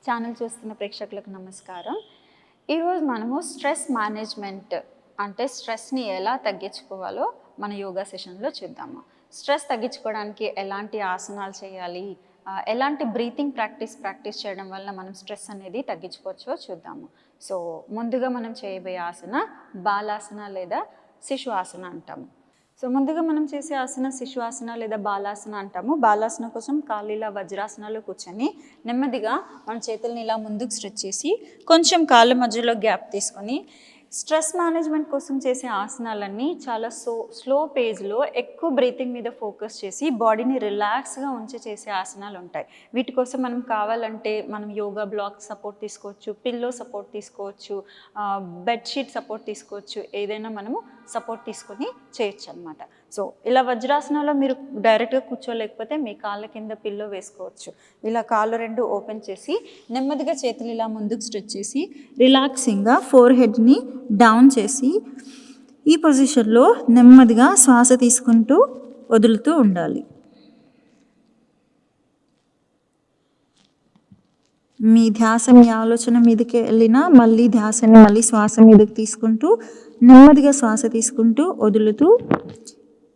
Channel చూస్తున్న ప్రేక్షకులకు నమస్కారం. ఈరోజు మనము స్ట్రెస్ మేనేజ్మెంట్ అంటే స్ట్రెస్ని ఎలా తగ్గించుకోవాలో మన యోగా సెషన్లో చూద్దాము. స్ట్రెస్ తగ్గించుకోవడానికి ఎలాంటి ఆసనాలు చేయాలి, ఎలాంటి బ్రీతింగ్ ప్రాక్టీస్ చేయడం వల్ల మనం స్ట్రెస్ అనేది తగ్గించుకోవచ్చో చూద్దాము. సో ముందుగా మనం చేయబోయే ఆసన బాలాసన లేదా శిశు ఆసన అంటాము. సో ముందుగా మనం చేసే ఆసన శిశువాసన లేదా బాలాసన అంటాము. బాలాసన కోసం కాళ్ళు ఇలా వజ్రాసనాలు కూర్చొని నెమ్మదిగా మన చేతుల్ని ఇలా ముందుకు స్ట్రెచ్ చేసి కొంచెం కాళ్ళ మధ్యలో గ్యాప్ తీసుకొని స్ట్రెస్ మేనేజ్మెంట్ కోసం చేసే ఆసనాలన్నీ చాలా స్లో పేజ్లో ఎక్కువ బ్రీతింగ్ మీద ఫోకస్ చేసి బాడీని రిలాక్స్గా ఉంచి చేసే ఆసనాలు ఉంటాయి. వీటి కోసం మనం కావాలంటే మనం యోగా బ్లాక్ సపోర్ట్ తీసుకోవచ్చు, పిల్లో సపోర్ట్ తీసుకోవచ్చు, బెడ్షీట్ సపోర్ట్ తీసుకోవచ్చు, ఏదైనా మనము సపోర్ట్ తీసుకొని చేయొచ్చు అనమాట. సో ఇలా వజ్రాసనంలో మీరు డైరెక్ట్గా కూర్చోలేకపోతే మీ కాళ్ళ కింద పిల్లో వేసుకోవచ్చు. ఇలా కాళ్ళు రెండు ఓపెన్ చేసి నెమ్మదిగా చేతులు ఇలా ముందుకు స్ట్రెచ్ చేసి రిలాక్సింగ్గా ఫోర్ హెడ్ని డౌన్ చేసి ఈ పొజిషన్లో నెమ్మదిగా శ్వాస తీసుకుంటూ వదులుతూ ఉండాలి. మీ ధ్యాస మీ ఆలోచన మీదకి వెళ్ళినా మళ్ళీ ధ్యాసని మళ్ళీ శ్వాస మీదకి తీసుకుంటూ నెమ్మదిగా శ్వాస తీసుకుంటూ వదులుతూ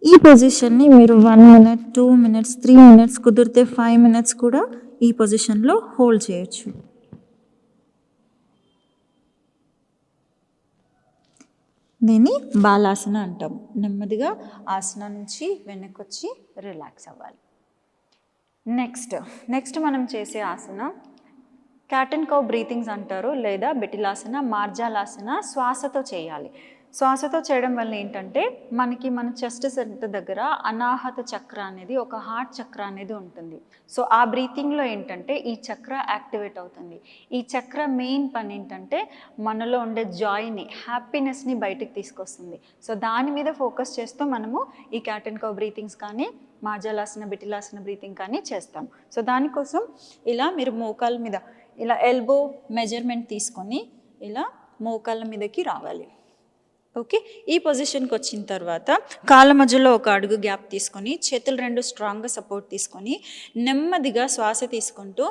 ఈ పొజిషన్ని మీరు 1 minute 2 minutes 3 minutes కుదిరితే 5 minutes కూడా ఈ పొజిషన్లో హోల్డ్ చేయొచ్చు. దీన్ని బాలాసన అంటాము. నెమ్మదిగా ఆసన నుంచి వెనక్కి వచ్చి రిలాక్స్ అవ్వాలి. నెక్స్ట్ మనం చేసే ఆసన క్యాట్ అండ్ కౌ బ్రీతింగ్స్ అంటారు, లేదా బెటిలాసన, మార్జాలాసన. శ్వాసతో చేయాలి. శ్వాసతో చేయడం వల్ల ఏంటంటే మన చెస్ట్ సెంటర్ దగ్గర అనాహత చక్ర అనేది, ఒక హార్ట్ చక్ర అనేది ఉంటుంది. సో ఆ బ్రీతింగ్లో ఏంటంటే ఈ చక్ర యాక్టివేట్ అవుతుంది. ఈ చక్ర మెయిన్ పని ఏంటంటే మనలో ఉండే జాయ్ని, హ్యాపీనెస్ని బయటకు తీసుకొస్తుంది. సో దాని మీద ఫోకస్ చేస్తూ మనము ఈ క్యాట్ అండ్ కౌ బ్రీతింగ్స్ కానీ మార్జాలాసన, బెటిలాసన బ్రీతింగ్ కానీ చేస్తాం. సో దానికోసం ఇలా మీరు మోకాళ్ళ మీద ఇలా ఎల్బో మెజర్మెంట్ తీసుకొని ఇలా మోకాళ్ళ మీదకి రావాలి. ఓకే, ఈ పొజిషన్కి వచ్చిన తర్వాత కాళ్ళ మధ్యలో ఒక అడుగు గ్యాప్ తీసుకొని చేతులు రెండు స్ట్రాంగ్గా సపోర్ట్ తీసుకొని నెమ్మదిగా శ్వాస తీసుకుంటూ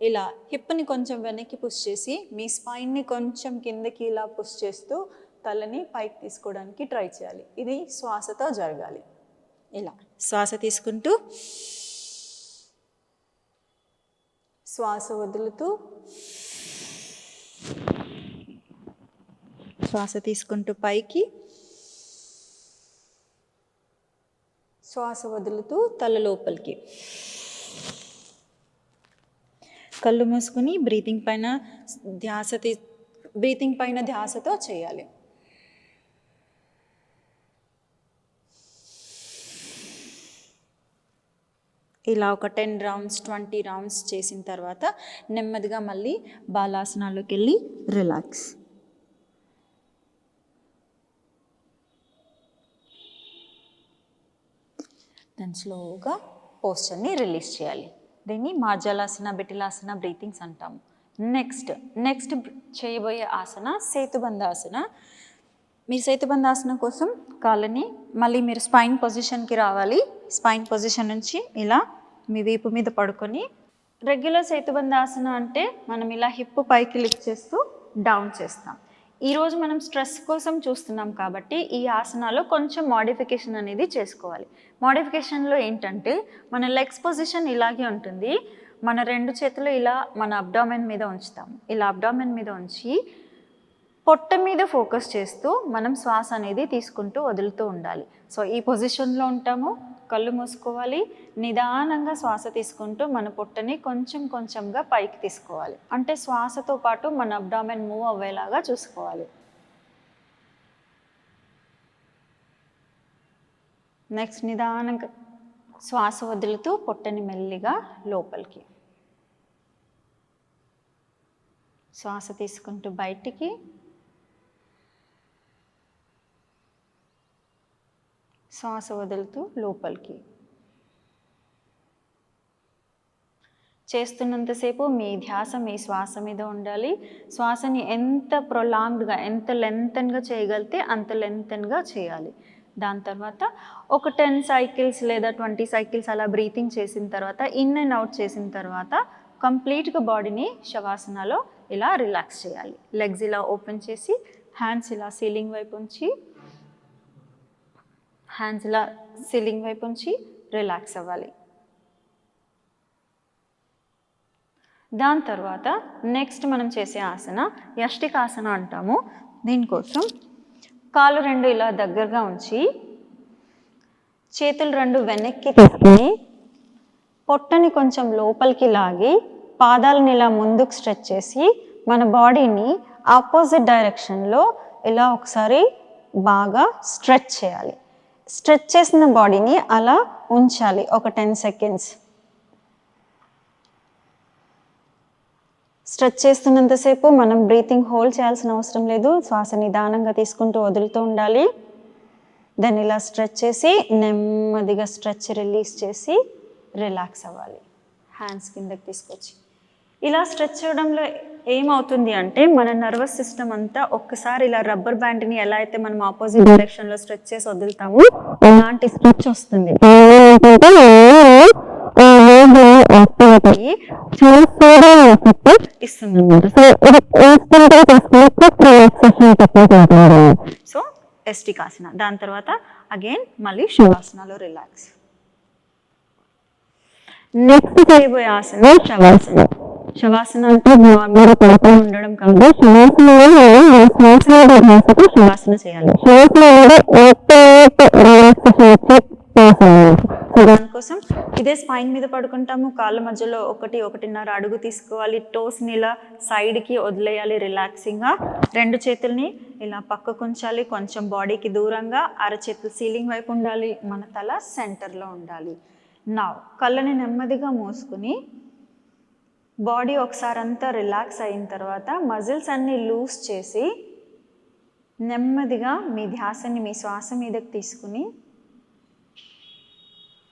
ఇలా హిప్ని కొంచెం వెనక్కి పుష్ చేసి మీ స్పైన్ని కొంచెం కిందకి ఇలా పుష్ చేస్తూ తలని పైకి తీసుకోవడానికి ట్రై చేయాలి. ఇది శ్వాసతో జరగాలి. ఇలా శ్వాస తీసుకుంటూ శ్వాస వదులుతూ శ్వాస తీసుకుంటూ పైకి, శ్వాస వదులుతూ తల లోపలికి. కళ్ళు మూసుకొని బ్రీతింగ్ పైన ధ్యాసతో చేయాలి. ఇలా ఒక 10 rounds 20 rounds చేసిన తర్వాత నెమ్మదిగా మళ్ళీ బాలాసనాలోకి వెళ్ళి రిలాక్స్. దాని స్లోగా పోస్చర్ని రిలీజ్ చేయాలి. దీన్ని మార్జాలాసన, బెటిలాసన బ్రీతింగ్స్ అంటాము. నెక్స్ట్ చేయబోయే ఆసన సేతుబంధాసన. మీరు సేతుబంధాసన కోసం కాళ్ళని మళ్ళీ మీరు స్పైన్ పొజిషన్కి రావాలి. స్పైన్ పొజిషన్ నుంచి ఇలా మీ వీపు మీద పడుకొని, రెగ్యులర్ సేతుబంధాసన అంటే మనం ఇలా హిప్ పైకి లిఫ్ట్ చేస్తూ డౌన్ చేస్తాం. ఈరోజు మనం స్ట్రెస్ కోసం చూస్తున్నాం కాబట్టి ఈ ఆసనాలో కొంచెం మోడిఫికేషన్ అనేది చేసుకోవాలి. మోడిఫికేషన్లో ఏంటంటే మన లెగ్స్ పొజిషన్ ఇలాగే ఉంటుంది. మన రెండు చేతులు ఇలా మన అబ్డామెన్ మీద ఉంచుతాం. ఇలా అబ్డామెన్ మీద ఉంచి పొట్ట మీద ఫోకస్ చేస్తూ మనం శ్వాస అనేది తీసుకుంటూ వదులుతూ ఉండాలి. సో ఈ పొజిషన్లో ఉంటాము, కళ్ళు మూసుకోవాలి, నిదానంగా శ్వాస తీసుకుంటూ మన పొట్టని కొంచెంగా పైకి తీసుకోవాలి. అంటే శ్వాసతో పాటు మన అబ్డామెన్ మూవ్ అవ్వేలాగా చూసుకోవాలి. నెక్స్ట్ నిదానంగా శ్వాస వదులుతూ పొట్టని మెల్లిగా లోపలికి, శ్వాస తీసుకుంటూ బయటికి, శ్వాస వదులుతూ లోపలికి. చేస్తున్నంతసేపు మీ ధ్యాస మీ శ్వాస మీద ఉండాలి. శ్వాసని ఎంత ప్రొలాంగ్డ్గా, ఎంత లెంతన్గా చేయగలిగితే అంత లెంతన్గా చేయాలి. దాని తర్వాత ఒక 10 cycles లేదా 20 cycles అలా బ్రీతింగ్ చేసిన తర్వాత, ఇన్ అండ్ అవుట్ చేసిన తర్వాత కంప్లీట్గా బాడీని శవాసనలో ఇలా రిలాక్స్ చేయాలి. లెగ్స్ ఇలా ఓపెన్ చేసి హ్యాండ్స్ ఇలా సీలింగ్ వైపు ఉంచి రిలాక్స్ అవ్వాలి. దాని తర్వాత నెక్స్ట్ మనం చేసే ఆసన యష్టికాసన అంటాము. దీనికోసం కాళ్ళు 2 ఇలా దగ్గరగా ఉంచి చేతులు 2 వెనక్కి తీసుకుని పొట్టని కొంచెం లోపలికి లాగి పాదాలను ఇలా ముందుకు స్ట్రెచ్ చేసి మన బాడీని ఆపోజిట్ డైరెక్షన్లో ఇలా ఒకసారి బాగా స్ట్రెచ్ చేయాలి. స్ట్రెచ్ చేసిన బాడీని అలా ఉంచాలి ఒక 10 సెకండ్స్. స్ట్రెచ్ చేస్తున్నంతసేపు మనం బ్రీతింగ్ హోల్డ్ చేయాల్సిన అవసరం లేదు. శ్వాస నిదానంగా తీసుకుంటూ వదులుతూ ఉండాలి. దాన్ని ఇలా స్ట్రెచ్ చేసి నెమ్మదిగా స్ట్రెచ్ రిలీజ్ చేసి రిలాక్స్ అవ్వాలి. హ్యాండ్స్ కిందకి తీసుకొచ్చి ఇలా స్ట్రెచ్ చేయడంలో ఏమవుతుంది అంటే మన నర్వస్ సిస్టమ్ అంతా ఒక్కసారి ఇలా రబ్బర్ బ్యాండ్ని ఎలా అయితే మనం ఆపోజిట్ డైరెక్షన్లో స్ట్రెచ్ చేసి వదులుతామో అలాంటి స్ట్రెచ్ వస్తుంది. సో యష్టికాసన. దాని తర్వాత అగైన్ మళ్ళీ శవాసనలో రిలాక్స్. నెక్స్ట్ చేయబోయే ఆసన శవాసన. శవాసన అంటే నార్మల్గా పడుకొని ఉండడం కాదు. శవాసన చేయాలి. దానికోసం ఇదే స్పైన్ మీద పడుకుంటాము. కాళ్ళ మధ్యలో 1-1.5 అడుగు తీసుకోవాలి. టోస్ని ఇలా సైడ్కి వదిలేయాలి రిలాక్సింగ్గా. 2 చేతుల్ని ఇలా పక్కకు ఉంచాలి. కొంచెం బాడీకి దూరంగా అరచేతులు సీలింగ్ వైపు ఉండాలి. మన తల సెంటర్లో ఉండాలి. నా కళ్ళని నెమ్మదిగా మూసుకుని బాడీ ఒకసారి అంతా రిలాక్స్ అయిన తర్వాత మజిల్స్ అన్నీ లూజ్ చేసి నెమ్మదిగా మీ ధ్యాసని మీ శ్వాస మీదకి తీసుకుని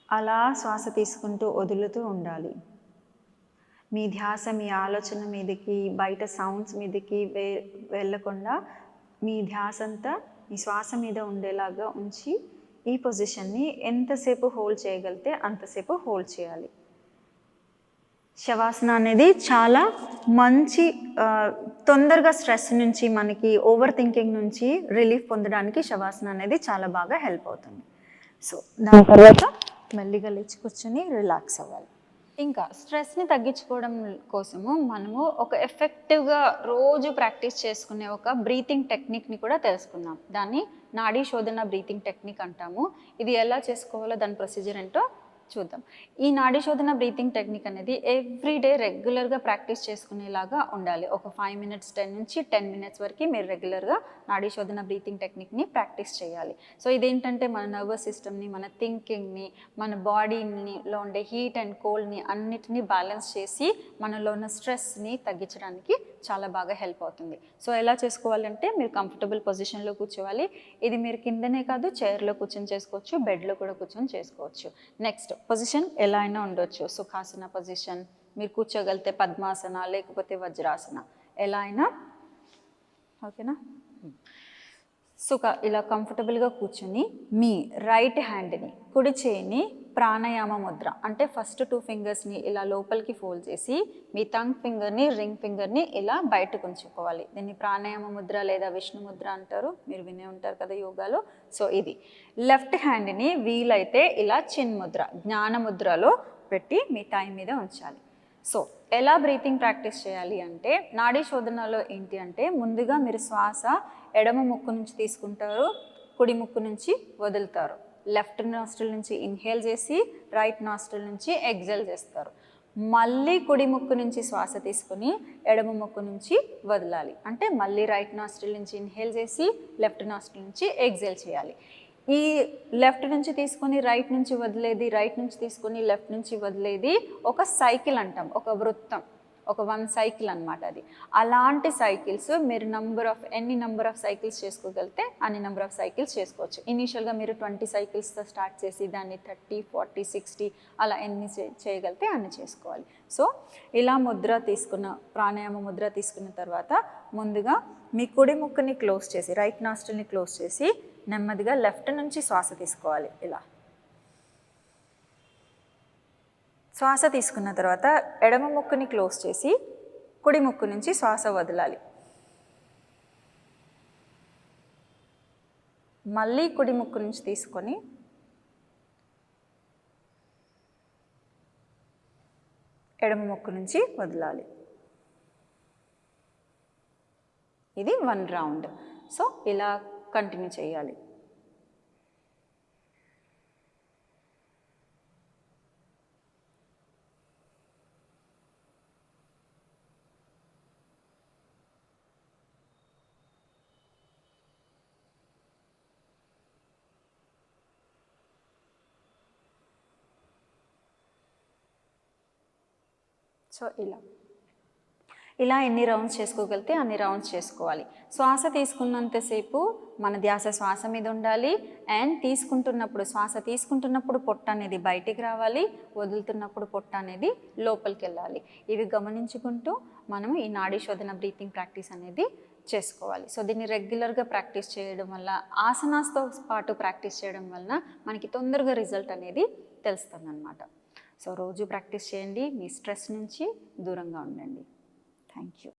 అలా శ్వాస తీసుకుంటూ వదులుతూ ఉండాలి. మీ ధ్యాస మీ ఆలోచన మీదకి బయట సౌండ్స్ మీదకి వెళ్ళకుండా మీ ధ్యాస అంతా మీ శ్వాస మీద ఉండేలాగా ఉంచి ఈ పొజిషన్ని ఎంతసేపు హోల్డ్ చేయగలిగితే అంతసేపు హోల్డ్ చేయాలి. శవాసన అనేది చాలా మంచి తొందరగా స్ట్రెస్ నుంచి మనకి ఓవర్ థింకింగ్ నుంచి రిలీఫ్ పొందడానికి శవాసన అనేది చాలా బాగా హెల్ప్ అవుతుంది. సో దాని తర్వాత మెల్లిగా లేచి కూర్చొని రిలాక్స్ అవ్వాలి. ఇంకా స్ట్రెస్ని తగ్గించుకోవడం కోసము మనము ఒక ఎఫెక్టివ్గా రోజు ప్రాక్టీస్ చేసుకునే ఒక బ్రీతింగ్ టెక్నిక్ని కూడా తెలుసుకుందాం. దాన్ని నాడీ శోధన బ్రీతింగ్ టెక్నిక్ అంటాము. ఇది ఎలా చేసుకోవాలో దాని ప్రొసీజర్ ఏంటో చూద్దాం. ఈ నాడీ శోధన బ్రీతింగ్ టెక్నిక్ అనేది ఎవ్రీడే రెగ్యులర్గా ప్రాక్టీస్ చేసుకునేలాగా ఉండాలి. ఒక 5 మినిట్స్ 10 నుంచి 10 మినిట్స్ వరకు మీరు రెగ్యులర్గా నాడీ శోధన బ్రీతింగ్ టెక్నిక్ని ప్రాక్టీస్ చేయాలి. సో ఇదేంటంటే మన నర్వస్ సిస్టమ్ని, మన థింకింగ్ని, మన బాడీలో ఉండే హీట్ అండ్ కోల్డ్ని అన్నిటినీ బ్యాలెన్స్ చేసి మనలో ఉన్న స్ట్రెస్ని తగ్గించడానికి చాలా బాగా హెల్ప్ అవుతుంది. సో ఎలా చేసుకోవాలంటే మీరు కంఫర్టబుల్ పొజిషన్లో కూర్చోవాలి. ఇది మీరు కిందనే కాదు చైర్లో కూర్చొని చేసుకోవచ్చు, బెడ్లో కూడా కూర్చొని చేసుకోవచ్చు. నెక్స్ట్ పొజిషన్ ఎలా అయినా ఉండొచ్చు. సుఖాసన పొజిషన్, మీరు కూర్చోగలిగితే పద్మాసన, లేకపోతే వజ్రాసన, ఎలా అయినా ఓకేనా. ఇలా కంఫర్టబుల్గా కూర్చొని మీ రైట్ హ్యాండ్ని, కుడి చేయిని ప్రాణాయామ ముద్ర అంటే ఫస్ట్ 2 ఫింగర్స్ని ఇలా లోపలికి ఫోల్డ్ చేసి మీ థంగ్ ఫింగర్ని, రింగ్ ఫింగర్ని ఇలా బయటకు ఉంచుకోవాలి. దీన్ని ప్రాణాయామ ముద్ర లేదా విష్ణు ముద్ర అంటారు. మీరు వినే ఉంటారు కదా యోగాలో. సో ఇది లెఫ్ట్ హ్యాండ్ని వీలైతే ఇలా చిన్ ముద్ర, జ్ఞాన ముద్రలో పెట్టి మీ టై మీద ఉంచాలి. సో ఎలా బ్రీతింగ్ ప్రాక్టీస్ చేయాలి అంటే నాడీ శోధనలో ఏంటి అంటే ముందుగా మీరు శ్వాస ఎడమ ముక్కు నుంచి తీసుకుంటారు, కుడి ముక్కు నుంచి వదులుతారు. లెఫ్ట్ నాస్ట్రిల్ నుంచి ఇన్హేల్ చేసి రైట్ నాస్ట్రిల్ నుంచి ఎగ్జేల్ చేస్తారు. మళ్ళీ కుడి ముక్కు నుంచి శ్వాస తీసుకుని ఎడమ ముక్కు నుంచి వదలాలి. అంటే మళ్ళీ రైట్ నాస్ట్రిల్ నుంచి ఇన్హేల్ చేసి లెఫ్ట్ నాస్ట్రిల్ నుంచి ఎగ్జేల్ చేయాలి. ఈ లెఫ్ట్ నుంచి తీసుకొని రైట్ నుంచి వదిలేది, రైట్ నుంచి తీసుకొని లెఫ్ట్ నుంచి వదిలేది ఒక సైకిల్ అంటాం, ఒక వృత్తం, ఒక 1 సైకిల్ అనమాట అది. అలాంటి సైకిల్స్ మీరు ఎన్ని నెంబర్ ఆఫ్ సైకిల్స్ చేసుకోగలిగితే అన్ని నెంబర్ ఆఫ్ సైకిల్స్ చేసుకోవచ్చు. ఇనీషియల్గా మీరు 20 సైకిల్స్తో స్టార్ట్ చేసి దాన్ని 30, 40, 60 అలా ఎన్ని చేయగలిగితే అన్ని చేసుకోవాలి. సో ఇలా ప్రాణాయామ ముద్ర తీసుకున్న తర్వాత ముందుగా మీ కుడి ముక్కుని క్లోజ్ చేసి రైట్ నాస్ట్రిల్ని క్లోజ్ చేసి నెమ్మదిగా లెఫ్ట్ నుంచి శ్వాస తీసుకోవాలి. ఇలా శ్వాస తీసుకున్న తర్వాత ఎడమ ముక్కుని క్లోజ్ చేసి కుడి ముక్కు నుంచి శ్వాస వదలాలి. మళ్ళీ కుడి ముక్కు నుంచి తీసుకొని ఎడమ ముక్కు నుంచి వదలాలి. ఇది 1 రౌండ్. సో ఇలా కంటిన్యూ చేయాలి. సో ఇలా ఎన్ని రౌండ్స్ చేసుకోగలిగితే అన్ని రౌండ్స్ చేసుకోవాలి. శ్వాస తీసుకున్నంతసేపు మన ధ్యాస శ్వాస మీద ఉండాలి. అండ్ శ్వాస తీసుకుంటున్నప్పుడు పొట్ట అనేది బయటికి రావాలి, వదులుతున్నప్పుడు పొట్ట అనేది లోపలికి వెళ్ళాలి. ఇవి గమనించుకుంటూ మనము ఈ నాడీ శోధన బ్రీతింగ్ ప్రాక్టీస్ అనేది చేసుకోవాలి. సో దీన్ని రెగ్యులర్గా ప్రాక్టీస్ చేయడం వల్ల, ఆసనాస్తో పాటు ప్రాక్టీస్ చేయడం వలన మనకి తొందరగా రిజల్ట్ అనేది తెలుస్తుంది అన్నమాట. సో రోజు ప్రాక్టీస్ చేయండి, మీ స్ట్రెస్ నుంచి దూరంగా ఉండండి. Thank you.